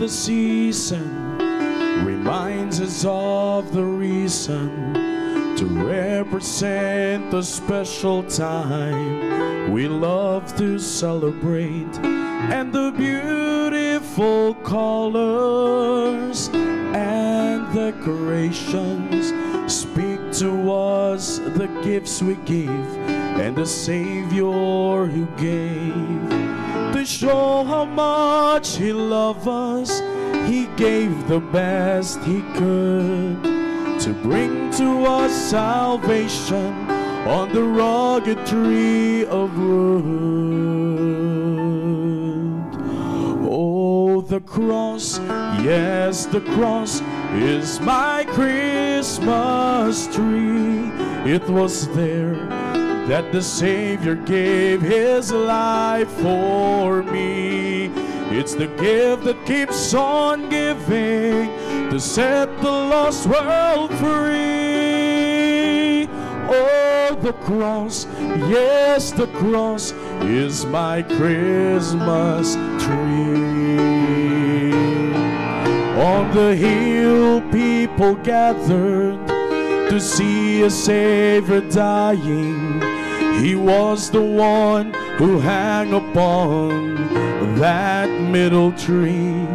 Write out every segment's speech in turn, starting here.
the season reminds us of the reason to represent the special time we love to celebrate, and the beautiful colors and decorations speak to us the gifts we give and the Savior who gave. To show how much He loved us, He gave the best He could to bring to us salvation on the rugged tree of wood. Oh, the cross, yes, the cross is my Christmas tree. It was there that the Savior gave His life for me. It's the gift that keeps on giving to set the lost world free. Oh, the cross, yes, the cross is my Christmas tree. On the hill people gathered to see a Savior dying. He was the one who hung upon that middle tree.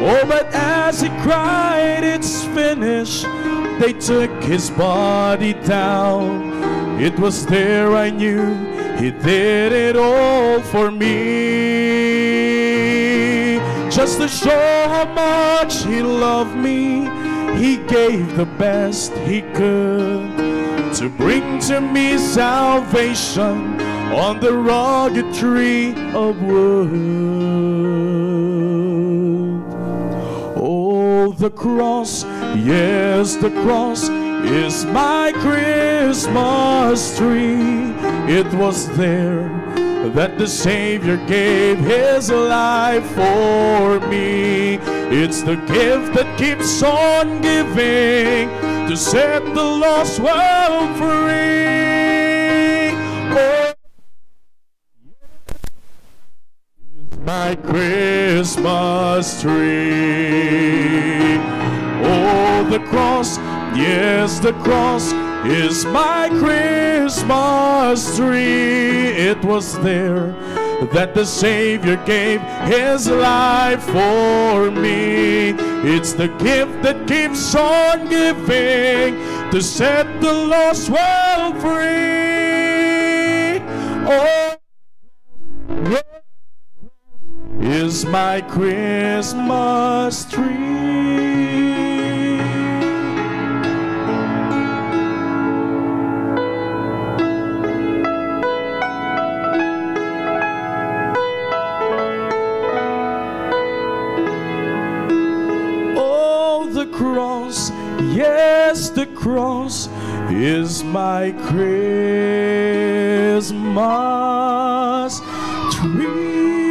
Oh, but as he cried, "It's finished," they took his body down. It was there I knew He did it all for me. Just to show how much He loved me, He gave the best He could to bring to me salvation on the rugged tree of wood. Oh, the cross, yes, the cross is my Christmas tree. It was there that the Savior gave His life for me. It's the gift that keeps on giving to set the lost world free. Oh, it's my Christmas tree. Oh, the cross, yes, the cross is my Christmas tree. It was there that the Savior gave His life for me. It's the gift that keeps on giving to set the lost world free. Oh, is my Christmas tree. Cross, yes, the cross is my Christmas tree.